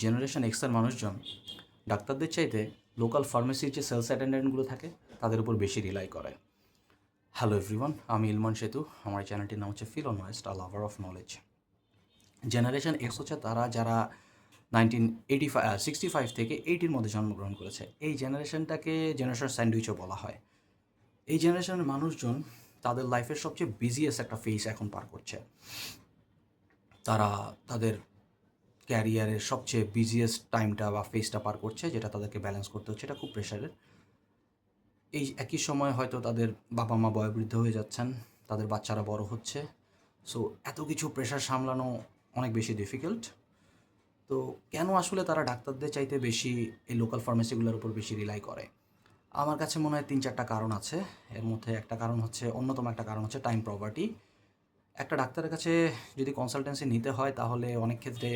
Generation এক্সের মানুষজন ডাক্তারদের চাইতে লোকাল ফার্মেসির যে সেলস অ্যাটেন্ডেন্টগুলো থাকে তাদের উপর বেশি রিলাই করে। হ্যালো এভরিওয়ান, আমি ইলমান সেতু। আমার চ্যানেলটির নাম হচ্ছে feel honest, a lover of knowledge. Generation X হচ্ছে তারা যারা 1965 থেকে 80-র মধ্যে জন্মগ্রহণ করেছে। এই জেনারেশনটাকে জেনারেশন স্যান্ডউইচও বলা হয়। এই জেনারেশনের মানুষজন তাদের লাইফের সবচেয়ে বিজিয়েস্ট একটা ফেজ এখন পার করছে। তারা তাদের ক্যারিয়ারের সবচেয়ে বিজিয়েস্ট টাইমটা বা ফেজটা পার করছে, যেটা তাদেরকে ব্যালেন্স করতে হচ্ছে। এটা খুব প্রেশারের। এই একই সময় হয়তো তাদের বাবা মা বয়োবৃদ্ধ হয়ে যাচ্ছেন, তাদের বাচ্চারা বড় হচ্ছে। সো এত কিছু প্রেশার সামলানো অনেক বেশি ডিফিকাল্ট। তো কেন আসলে তারা ডাক্তারদের চাইতে বেশি এই লোকাল ফার্মেসিগুলোর উপর বেশি রিলাই করে? আমার কাছে মনে হয় 3-4টা কারণ আছে। এর মধ্যে একটা কারণ হচ্ছে, অন্যতম একটা কারণ হচ্ছে টাইম প্রপার্টি। একটা ডাক্তারের কাছে যদি কনসালটেন্সি নিতে হয় তাহলে অনেক ক্ষেত্রে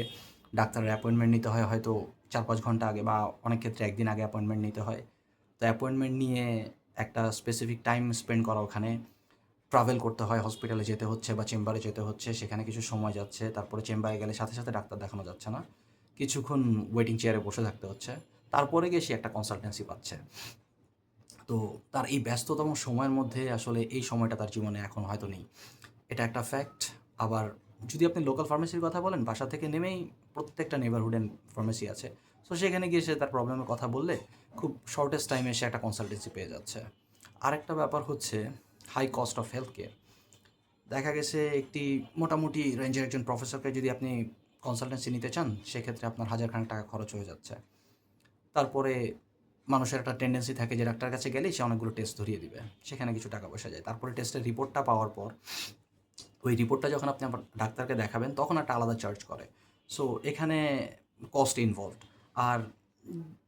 ডাক্তারের অ্যাপয়েন্টমেন্ট নিতে হয় হয়তো 4-5 ঘন্টা আগে, বা অনেক ক্ষেত্রে একদিন আগে অ্যাপয়েন্টমেন্ট নিতে হয়। তো অ্যাপয়েন্টমেন্ট নিয়ে একটা স্পেসিফিক টাইম স্পেন্ড করা, ওখানে ট্রাভেল করতে হয়, হসপিটালে যেতে হচ্ছে বা চেম্বারে যেতে হচ্ছে, সেখানে কিছু সময় যাচ্ছে। তারপরে চেম্বারে গেলে সাথে সাথে ডাক্তার দেখানো যাচ্ছে না, কিছুক্ষণ ওয়েটিং চেয়ারে বসে থাকতে হচ্ছে, তারপরে গিয়ে সে একটা কনসালটেন্সি পাচ্ছে। তো তার এই ব্যস্ততম সময়ের মধ্যে আসলে এই সময়টা তার জীবনে এখন হয়তো নেই। এটা একটা ফ্যাক্ট। আবার যদি আপনি লোকাল ফার্মেসির কথা বলেন, বাসা থেকে নেমেই প্রত্যেকটা নেবারহুডে ফার্মেসি আছে। সো সেখানে গিয়ে সে তার প্রবলেমের কথা বললে খুব শর্টেস্ট টাইমে সে একটা কনসালটেন্সি পেয়ে যাচ্ছে। আরেকটা ব্যাপার হচ্ছে high cost of health care. দেখা গেছে একটি মোটামুটি রেঞ্জের একজন প্রফেসরকে যদি আপনি কনসালটেন্সি নিতে চান, সেক্ষেত্রে আপনার হাজারখানেক টাকা খরচ হয়ে যাচ্ছে। তারপরে মানুষের একটা টেন্ডেন্সি থাকে যে ডাক্তারের কাছে গেলেই সে অনেকগুলো টেস্ট ধরিয়ে দিবে, সেখানে কিছু টাকা পয়সা যায়। তারপরে টেস্টের রিপোর্টটা পাওয়ার পর ওই রিপোর্টটা যখন আপনি আবার ডাক্তারকে দেখাবেন তখন একটা আলাদা চার্জ করে। সো এখানে কস্ট ইনভলভড। আর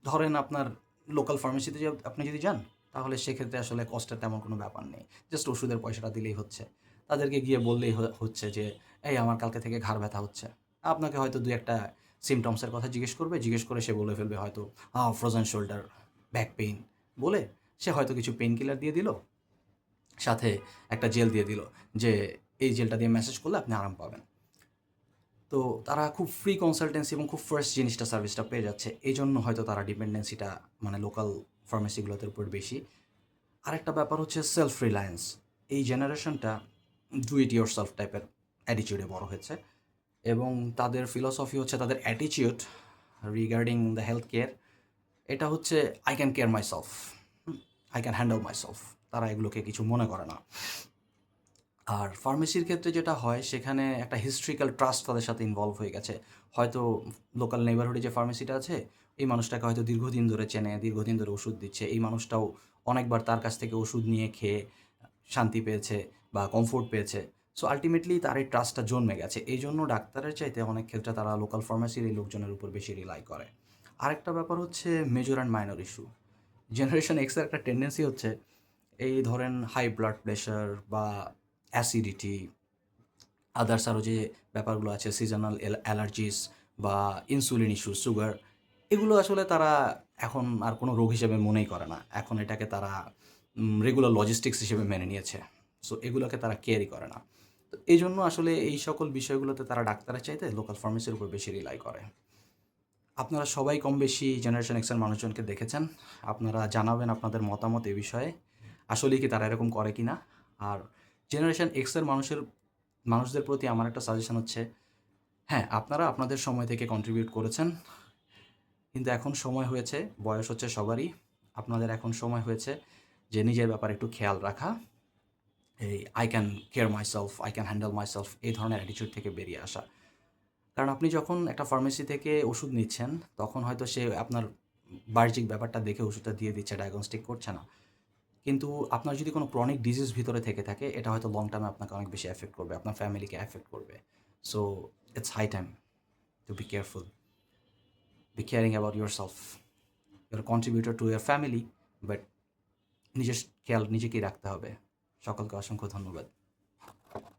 ধরেন আপনার লোকাল ফার্মেসিতে যে আপনি যদি যান, তাহলে সেক্ষেত্রে আসলে কস্টের তেমন কোনো ব্যাপার নেই। জাস্ট ওষুধের পয়সাটা দিলেই হচ্ছে। তাদেরকে গিয়ে বললেই হচ্ছে যে এই আমার কালকে থেকে ঘাড় ব্যথা হচ্ছে। আপনাকে হয়তো 2-একটা সিমটমসের কথা জিজ্ঞেস করবে, জিজ্ঞেস করে সে বলে ফেলবে হয়তো ফ্রোজেন শোল্ডার, ব্যাক পেইন বলে সে হয়তো কিছু পেইন কিলার দিয়ে দিল, সাথে একটা জেল দিয়ে দিল যে এই জেলটা দিয়ে ম্যাসেজ করলে আপনি আরাম পাবেন। তো তারা খুব ফ্রি কনসালটেন্সি এবং খুব ফার্স্ট জিনিসটা, সার্ভিসটা পেয়ে যাচ্ছে। এই জন্য হয়তো তারা ডিপেন্ডেন্সিটা মানে লোকাল ফার্মেসিগুলোতে উপর বেশি। আরেকটা ব্যাপার হচ্ছে সেলফ রিলায়েন্স। এই জেনারেশনটা ডু ইট ইয়োর সেলফ টাইপের অ্যাটিচিউডে বড় হয়েছে, এবং তাদের ফিলসফি হচ্ছে, তাদের অ্যাটিচিউড রিগার্ডিং দ্য হেলথ কেয়ার, এটা হচ্ছে I can care my self, I can handle my self. তারা এগুলোকে কিছু মনে করে না। আর ফার্মেসির ক্ষেত্রে যেটা হয়, সেখানে একটা হিস্ট্রিক্যাল ট্রাস্ট তাদের সাথে ইনভলভ হয়ে গেছে। হয়তো লোকাল নেইবারহুডে যে ফার্মেসিটা আছে, এই মানুষটাকে হয়তো দীর্ঘদিন ধরে চেনে, দীর্ঘদিন ধরে ওষুধ দিচ্ছে। এই মানুষটাও অনেকবার তার কাছ থেকে ওষুধ নিয়ে খেয়ে শান্তি পেয়েছে বা কমফোর্ট পেয়েছে। সো আল্টিমেটলি তার এই ট্রাস্টটা জন্মে গেছে। এই জন্য ডাক্তারের চাইতে অনেক ক্ষেত্রে তারা লোকাল ফার্মেসির এই লোকজনের উপর বেশি রিলাই করে। আরেকটা ব্যাপার হচ্ছে major and minor issue. Generation এক্সের একটা টেন্ডেন্সি হচ্ছে, এই ধরেন হাই ব্লাড প্রেশার বা অ্যাসিডিটি, আদার্স আরও যে ব্যাপারগুলো আছে, সিজনাল অ্যালার্জিস বা ইনসুলিন ইস্যু, সুগার, এগুলো আসলে তারা এখন আর কোনো রোগ হিসেবে মনেই করে না। এখন এটাকে তারা রেগুলার লজিস্টিক্স হিসেবে মেনে নিয়েছে। সো এগুলোকে তারা কেয়ারই করে না। তো এই জন্য আসলে এই সকল বিষয়গুলোতে তারা ডাক্তারের চাইতে লোকাল ফার্মেসির উপর বেশি রিলাই করে। আপনারা সবাই কম বেশি জেনারেশন এক্সের মানুষজনকে দেখেছেন। আপনারা জানাবেন আপনাদের মতামত এ বিষয়ে। আসলেই কি তারা এরকম করে কি না? আর জেনারেশন এক্সের মানুষদের প্রতি আমার একটা সাজেশন হচ্ছে, হ্যাঁ, আপনারা আপনাদের সময় থেকে কন্ট্রিবিউট করেছেন। কিন্তু এখন সময় হয়েছে, বয়স হচ্ছে সবারই। আপনাদের এখন সময় হয়েছে যে নিজের ব্যাপারে একটু খেয়াল রাখা। এই I can care myself, I can handle myself, এই ধরনের অ্যাটিটিউড থেকে বেরিয়ে আসা। কারণ আপনি যখন একটা ফার্মেসি থেকে ওষুধ নিচ্ছেন, তখন হয়তো সে আপনার বাহ্যিক ব্যাপারটা দেখে ওষুধটা দিয়ে দিচ্ছে, ডায়াগনস্টিক করছে না। কিন্তু আপনার যদি কোনো ক্রনিক ডিজিজ ভিতরে থেকে থাকে, এটা হয়তো লং টার্মে আপনাকে অনেক বেশি এফেক্ট করবে, আপনার ফ্যামিলিকে এফেক্ট করবে। So it's high time to be careful, be caring about yourself. Your contributor to your family, but নিজের খেয়াল নিজেকেই রাখতে হবে। সকলকে অসংখ্য ধন্যবাদ।